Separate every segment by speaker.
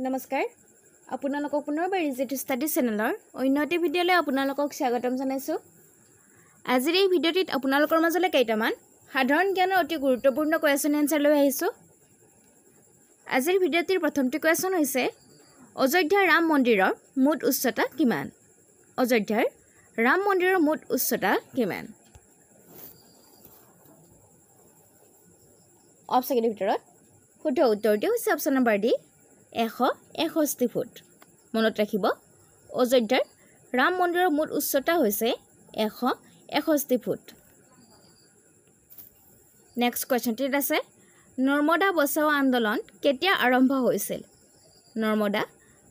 Speaker 1: নমস্কাৰ আপোনালোকক পুনৰবাৰ ইজি টু ষ্টাডি চেনেলৰ অন্য এটা ভিডিঅ'লৈ আপোনালোকক স্বাগতম জনাইছোঁ। আজিৰ এই ভিডিঅ'টিত আপোনালোকৰ মাজলৈ কেইটামান সাধাৰণ জ্ঞানৰ অতি গুৰুত্বপূৰ্ণ কুৱেশ্যন এনচাৰ লৈ আহিছোঁ। আজিৰ ভিডিঅ'টিৰ প্ৰথমটো কুৱেশ্যন হৈছে অযোধ্যাৰ ৰাম মন্দিৰৰ মুঠ উচ্চতা কিমান? অযোধ্যাৰ ৰাম মন্দিৰৰ মুঠ উচ্চতা কিমান? অপচনৰ ভিতৰত শুদ্ধ উত্তৰটো হৈছে অপচন নম্বৰ ডি 161 ফুট। মনত ৰাখিব অযোধ্যাৰ ৰাম মন্দিৰৰ মুঠ উচ্চতা হৈছে 161 ফুট। নেক্সট কুৱেশ্যনটিত আছে নৰ্মদা বচাও আন্দোলন কেতিয়া আৰম্ভ হৈছিল? নৰ্মদা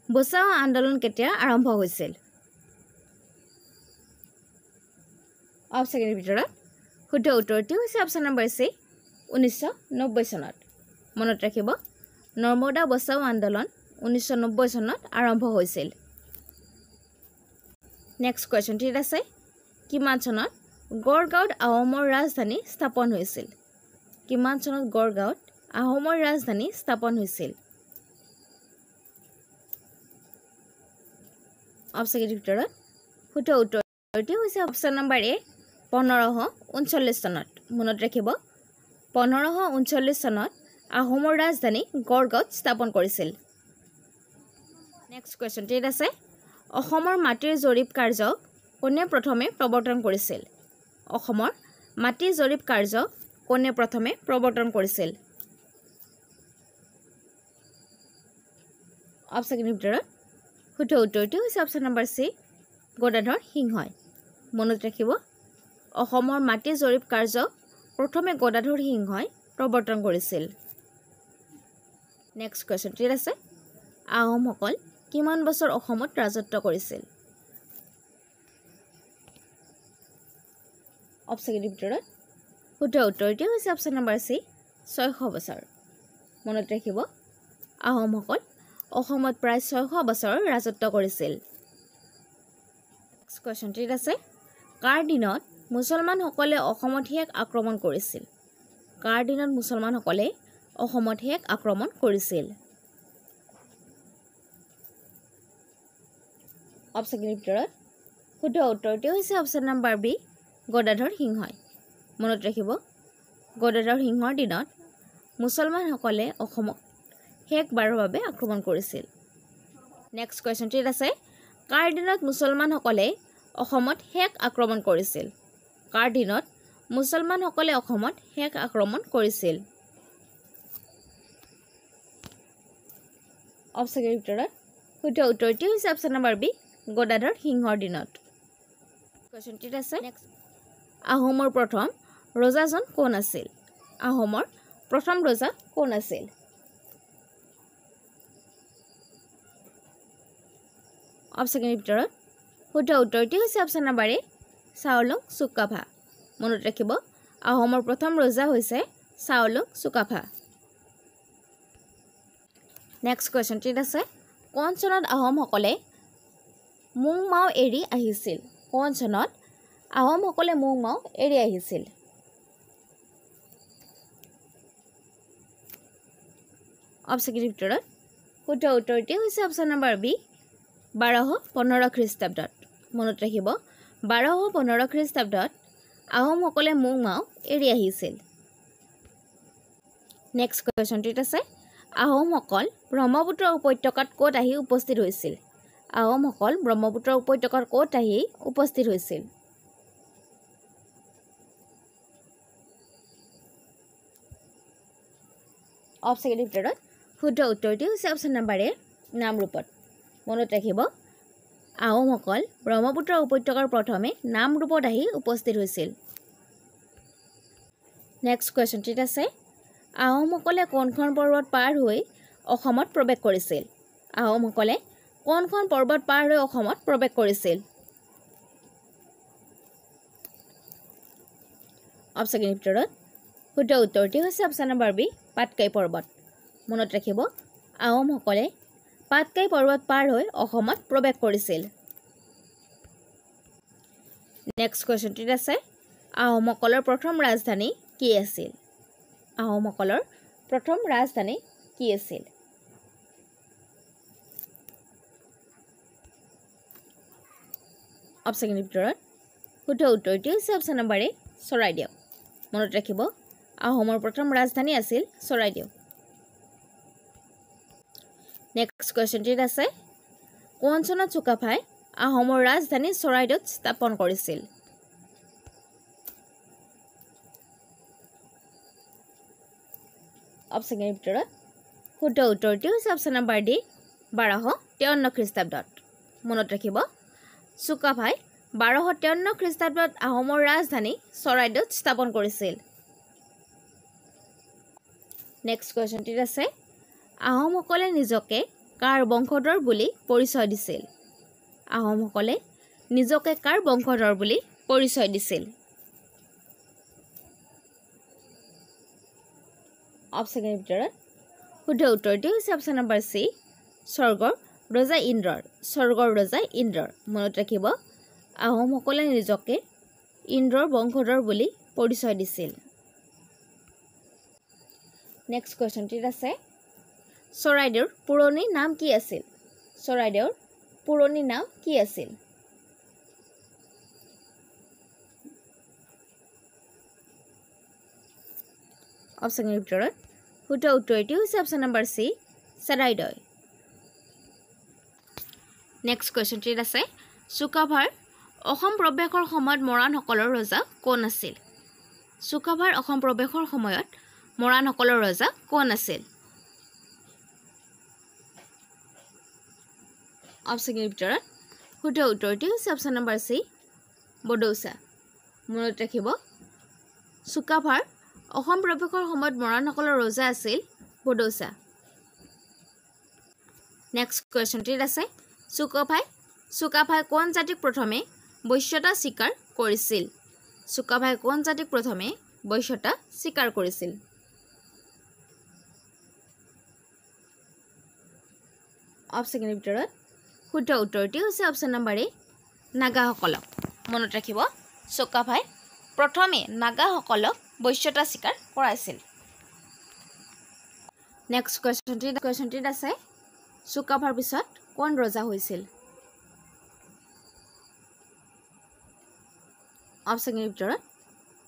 Speaker 1: বচাও আন্দোলন কেতিয়া আৰম্ভ হৈছিল? অপচনৰ ভিতৰত শুদ্ধ উত্তৰটো হৈছে অপচন নম্বৰ চি 1990 চনত। মনত ৰাখিব নৰ্মদা বচাও আন্দোলন 1990 চনত আৰম্ভ হৈছিল। নেক্সট কুৱেশ্যনটিত আছে কিমান চনত গড়গাঁৱত আহোমৰ ৰাজধানী স্থাপন হৈছিল? কিমান চনত গড়গাঁৱত আহোমৰ ৰাজধানী স্থাপন হৈছিল? অপচনৰ ভিতৰত শুদ্ধ উত্তৰটো হৈছে অপচন নম্বৰ এ 1539 চনত। মনত ৰাখিব 1539 চনত আহোমৰ ৰাজধানী গড়গাঁৱত স্থাপন কৰিছিল। নেক্সট কুৱেশ্যনটিত আছে অসমৰ মাটিৰ জৰীপ কাৰ্য কোনে প্ৰথমে প্ৰৱৰ্তন কৰিছিল? অসমৰ মাটিৰ জৰীপ কাৰ্য কোনে প্ৰথমে প্ৰৱৰ্তন কৰিছিল? অপচনৰ ভিতৰত শুদ্ধ উত্তৰটো হৈছে অপচন নম্বৰ চি গদাধৰ সিংহই। মনত ৰাখিব অসমৰ মাটিৰ জৰীপ কাৰ্য প্ৰথমে গদাধৰ সিংহই প্ৰৱৰ্তন কৰিছিল। নেক্সট কুৱেশ্যনটিত আছে আহোমসকল কিমান বছৰ অসমত ৰাজত্ব কৰিছিল? অপচনৰ ভিতৰত শুদ্ধ উত্তৰটো হৈছে অপচন নম্বৰ চি 600 বছৰ। মনত ৰাখিব আহোমসকল অসমত প্ৰায় 600 বছৰ ৰাজত্ব কৰিছিল। নেক্সট কুৱেশ্যনটিত আছে কাৰ দিনত মুছলমানসকলে অসমত শেষ আক্ৰমণ কৰিছিল? কাৰ দিনত মুছলমানসকলে অসমত শেষ আক্ৰমণ কৰিছিল? অপচনৰ ভিতৰত শুদ্ধ উত্তৰটো হৈছে অপচন নম্বৰ বি গদাধৰ সিংহই। মনত ৰাখিব গদাধৰ সিংহৰ দিনত মুছলমানসকলে অসমত শেষবাৰৰ বাবে আক্ৰমণ কৰিছিল। নেক্সট কুৱেশ্যনটিত আছে কাৰ দিনত মুছলমানসকলে অসমত শেষ আক্ৰমণ কৰিছিল? কাৰ দিনত মুছলমানসকলে অসমত শেষ আক্ৰমণ কৰিছিল? অপচনৰ ভিতৰত শুদ্ধ উত্তৰটো হৈছে অপচন নম্বৰ বি গদাধৰ সিংহৰ দিনত। কুৱেশ্যনটিত আছে আহোমৰ প্ৰথম ৰজাজন কোন আছিল? আহোমৰ প্ৰথম ৰজা কোন আছিল? অপচনৰ ভিতৰত শুদ্ধ উত্তৰটো হৈছে অপচন নম্বৰ এ চাওলুং চুকাফা। মনত ৰাখিব আহোমৰ প্ৰথম ৰজা হৈছে চাওলুং চুকাফা। নেক্সট কুৱেশ্যনটিত আছে কোন চনত আহোমসকলে মুং মাও এৰি আহিছিল? কোন চনত আহোমসকলে মুং মাও এৰি আহিছিল? অপচনৰ ভিতৰত শুদ্ধ উত্তৰটো হৈছে অপচন নম্বৰ বি 1215 খ্ৰীষ্টাব্দত। মনত ৰাখিব 1215 খ্ৰীষ্টাব্দত আহোমসকলে মুং মাও এৰি আহিছিল। নেক্সট কুৱেশ্যনটিত আছে আহোমসকল ব্ৰহ্মপুত্ৰ উপত্যকাত ক'ত আহি উপস্থিত হৈছিল? আহোমসকল ব্ৰহ্মপুত্ৰ উপত্যকাত ক'ত আহি উপস্থিত হৈছিল? অপচনৰ ভিতৰত শুদ্ধ উত্তৰটো হৈছে অপচন নম্বৰ এ নামৰূপত। মনত ৰাখিব আহোমসকল ব্ৰহ্মপুত্ৰ উপত্যকাৰ প্ৰথমে নামৰূপত আহি উপস্থিত হৈছিল। নেক্সট কুৱেশ্যনটিত আছে আহোমসকলে কোনখন পৰ্বত পাৰ হৈ অসমত প্ৰৱেশ কৰিছিল? আহোমসকলে কোনখন পৰ্বত পাৰ হৈ অসমত প্ৰৱেশ কৰিছিল? অপচনৰ ভিতৰত শুদ্ধ উত্তৰটো হৈছে অপচন নম্বৰ বি পাটকাই পৰ্বত। মনত ৰাখিব আহোমসকলে পাটকাই পৰ্বত পাৰ হৈ অসমত প্ৰৱেশ কৰিছিল। নেক্সট কুৱেশ্যনটিত আছে আহোমসকলৰ প্ৰথম ৰাজধানী কি আছিল? আহোমসকলৰ প্ৰথম ৰাজধানী কি আছিল? অপশ্যনৰ ভিতৰত শুদ্ধ উত্তৰটি হৈছে অপশ্যন নম্বৰ এ চৰাইদেউ মনত ৰাখিব আহোমৰ প্ৰথম ৰাজধানী আছিল চৰাইদেউ নেক্সট কোৱেশ্চনটিত আছে কোন চনত চুকাফাই আহোমৰ ৰাজধানী চৰাইদেউত স্থাপন কৰিছিল অপশ্যনৰ ভিতৰত শুদ্ধ উত্তৰটি হৈছে অপশ্যন নম্বৰ ডি 1253 খ্ৰীষ্টাব্দত মনত ৰাখিব চুকাফাই 1253 খ্ৰীষ্টাব্দত আহোমৰ ৰাজধানী চৰাইদেউত স্থাপন কৰিছিল নেক্সট কোৱেশ্চনটিত আছে আহোমসকলে নিজকে কাৰ বংশধৰ বুলি পৰিচয় দিছিল আহোমসকলে নিজকে কাৰ বংশধৰ বুলি পৰিচয় দিছিল অপশ্যনৰ ভিতৰত শুদ্ধ উত্তৰটি হৈছে অপশ্যন নম্বৰ সি স্বৰ্গৰ ৰজা ইন্দ্ৰৰ মনত ৰাখিব আহোমসকলে নিজকে ইন্দ্ৰৰ বংশধৰ বুলি পৰিচয় দিছিল নেক্সট কোৱেশ্চনটিত আছে চৰাইদেউৰ পুৰণি নাম কি আছিল চৰাইদেউৰ পুৰণি নাম কি আছিল অপশ্যনৰ ভিতৰত শুদ্ধ উত্তৰটি হৈছে অপশ্যন নম্বৰ সি চৰাইদেউ নেক্সট কোৱেশ্চনটিত আছে চুকাফাৰ অসম প্ৰৱেশৰ সময়ত মৰাণসকলৰ ৰজা কোন আছিল চুকাফাৰ অসম প্ৰৱেশৰ সময়ত মৰাণসকলৰ ৰজা কোন আছিল অপশ্যনৰ ভিতৰত শুদ্ধ উত্তৰটি হৈছে অপশ্যন নম্বৰ সি বডৌচা মনত ৰাখিব চুকাফাৰ অসম প্ৰৱেশৰ সময়ত মৰাণসকলৰ ৰজা আছিল বডৌচা নেক্সট কোৱেশ্চনটিত আছে চুকাফাই কোন জাতিক প্ৰথমে বৈশ্যতা স্বীকাৰ কৰিছিল চুকাফাই কোন জাতিক প্ৰথমে বৈশ্যতা স্বীকাৰ কৰিছিল অপশ্যনৰ ভিতৰত শুদ্ধ উত্তৰটি হৈছে অপশ্যন নম্বৰ এ নাগাসকলক মনত ৰাখিব চুকাফাই প্ৰথমে নাগাসকলক বৈশ্যতা স্বীকাৰ কৰাইছিল নেক্সট কুৱেশ্যনটিত আছে চুকাফাৰ পিছত কোন ৰজা হৈছিল অপশ্যনৰ ভিতৰত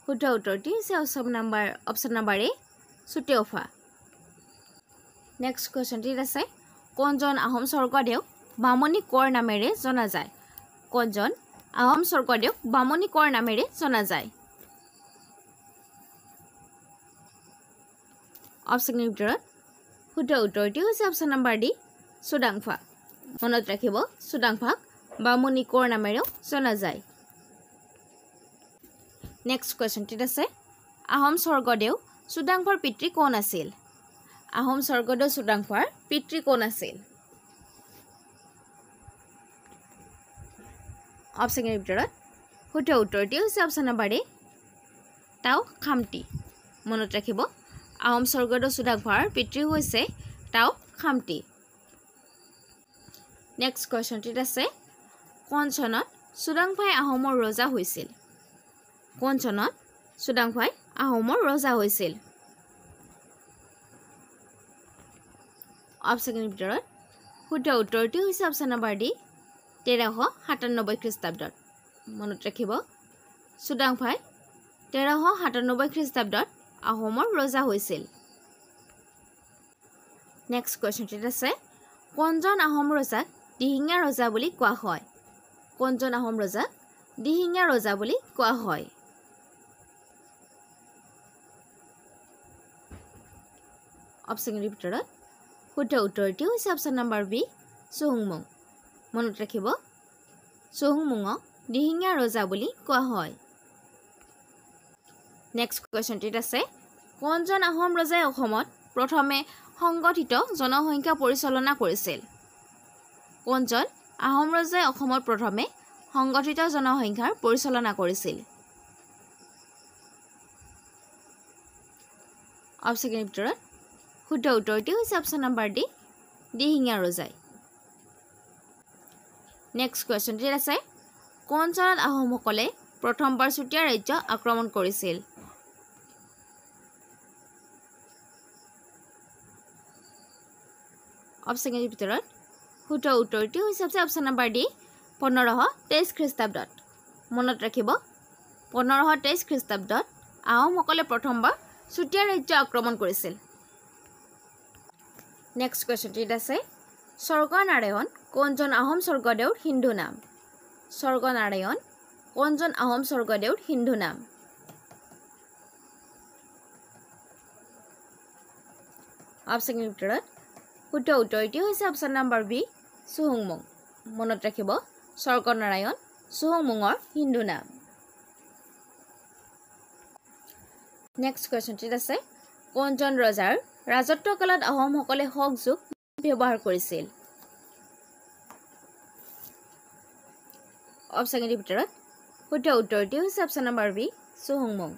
Speaker 1: শুদ্ধ উত্তৰটি হৈছে অপশ্যন নম্বৰ এ চুতীয়ফা নেক্সট কুৱেশ্যনটিত আছে কোনজন আহোম স্বৰ্গদেউ বামুণী কোঁৱৰ নামেৰে জনা যায় কোনজন আহোম স্বৰ্গদেউ বামুণী কোঁৱৰ নামেৰে জনা যায় অপশ্যনৰ ভিতৰত শুদ্ধ উত্তৰটি হৈছে অপশ্যন নম্বৰ ডি চুডাংফা মনত ৰাখিব চুডাংফাক বামুণী কোঁৱৰ নামেৰেও জনা যায় নেক্সট কুৱেশ্যনটিত আছে আহোম স্বৰ্গদেউ চুডাংফাৰ পিতৃ কোন আছিল আহোম স্বৰ্গদেউ চুডাংফাৰ পিতৃ কোন আছিল অপশ্যনৰ ভিতৰত শুদ্ধ উত্তৰটি হৈছে অপশ্যন নম্বৰ এ টাও খামতি মনত ৰাখিব আহোম স্বৰ্গদেউ চুডাংফাৰ পিতৃ হৈছে টাও খামতি নেক্সট কুৱেশ্যনটিত আছে কোন চনত চুডাংফাই আহোমৰ ৰজা হৈছিল কোন চনত চুডাংফাই আহোমৰ ৰজা হৈছিল অপশ্যনৰ ভিতৰত শুদ্ধ উত্তৰটি হৈছে অপশ্যন নম্বৰ ডি 1397 খ্ৰীষ্টাব্দত মনত ৰাখিব চুডাংফাই 1397 খ্ৰীষ্টাব্দত আহোমৰ ৰজা হৈছিল নেক্সট কুৱেশ্যনটিত আছে কোনজন আহোম ৰজাক দিহিঙীয়া ৰজা বুলি কোৱা হয় কোনজন আহোম ৰজাক দিহিঙীয়া ৰজা বুলি কোৱা হয় অপশ্যনৰ ভিতৰত শুদ্ধ উত্তৰটি হৈছে অপশ্যন নম্বৰ বি চুহুংমুং মনত ৰাখিব চুহুংমুঙক দিহিঙীয়া ৰজা বুলি কোৱা হয় নেক্সট কুৱেশ্যনটিত আছে কোনজন আহোম ৰজাই অসমত প্ৰথমে সংগঠিত জনসংখ্যা পৰিচালনা কৰিছিল কোনজন আহোম ৰজাই অসমত প্ৰথমে সংগঠিত জনসংখ্যাৰ পৰিচালনা কৰিছিল অপশ্যনৰ ভিতৰত শুদ্ধ উত্তৰটি হৈছে অপশ্যন নম্বৰ ডি দিহিঙীয়া ৰজাই নেক্সট কুৱেশ্যনটিত আছে কোন চনত আহোমসকলে প্ৰথমবাৰ চুতীয়া ৰাজ্য আক্ৰমণ কৰিছিল অপশ্যনৰ ভিতৰত শুদ্ধ উত্তৰটি হৈছে অপশ্যন নম্বৰ ডি 1523 খ্ৰীষ্টাব্দত মনত ৰাখিব 1523 খ্ৰীষ্টাব্দত আহোমসকলে প্ৰথমবাৰ চুতীয়া ৰাজ্য আক্ৰমণ কৰিছিল নেক্সট কোৱেশ্চনটিত আছে স্বৰ্গনাৰায়ণ কোনজন আহোম স্বৰ্গদেউৰ হিন্দু নাম স্বৰ্গনাৰায়ণ কোনজন আহোম স্বৰ্গদেউৰ হিন্দু নাম অপচনৰ ভিতৰত শুদ্ধ উত্তৰটি হৈছে অপচন নম্বৰ বি চুহুংমুং মনত ৰাখিব স্বৰ্গনাৰায়ণ চুহুংমুঙৰ হিন্দু নাম নেক্সট কোৱেশ্চনটিত আছে কোনজন ৰজাৰ ৰাজত্বকালত আহোমসকলে হক যুগ ব্যৱহাৰ কৰিছিল অপচনৰ ভিতৰত শুদ্ধ উত্তৰটি হৈছে অপচন নম্বৰ বি চুহুংমুং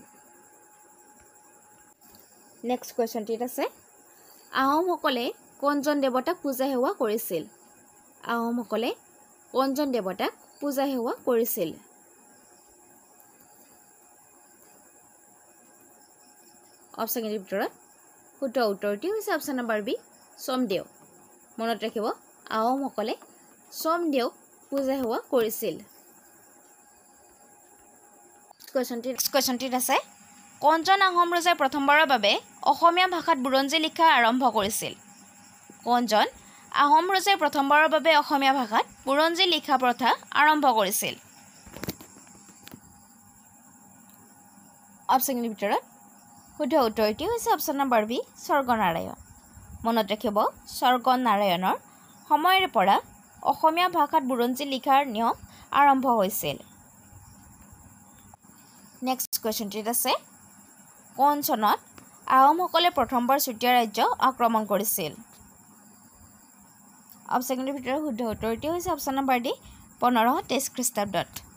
Speaker 1: নেক্সট কোৱেশ্চনটিত আছে আহোমসকলে কোনজন দেৱতাক পূজা সেৱা কৰিছিল আহোমসকলে কোনজন দেৱতাক পূজা সেৱা কৰিছিল অপচনৰ ভিতৰত শুদ্ধ উত্তৰটি হৈছে অপচন নম্বৰ বি সোমদেৱ মনত ৰাখিব আহোমসকলে সোমদেৱক পূজা সেৱা কৰিছিল কোৱেশ্চনটিত আছে কোনজন আহোম ৰজাই প্ৰথমবাৰৰ বাবে অসমীয়া ভাষাত বুৰঞ্জী লিখা আৰম্ভ কৰিছিল কোনজন আহোম ৰজাই প্ৰথমবাৰৰ বাবে অসমীয়া ভাষাত বুৰঞ্জী লিখা প্ৰথা আৰম্ভ কৰিছিল অপচনৰ ভিতৰত শুদ্ধ উত্তৰটি হৈছে অপচন নম্বৰ বি স্বৰ্গনাৰায়ণ মনত ৰাখিব স্বৰ্গনাৰায়ণৰ সময়ৰ পৰা অসমীয়া ভাষাত বুৰঞ্জী লিখাৰ নিয়ম আৰম্ভ হৈছিল নেক্সট কোৱেশ্চনটিত আছে কোন চনত আহোমসকলে প্ৰথমবাৰ চুতীয়া ৰাজ্য আক্ৰমণ কৰিছিল অপচনৰ ভিতৰত শুদ্ধ উত্তৰটি হৈছে অপচন নম্বৰ ডি 1523 খ্ৰীষ্টাব্দত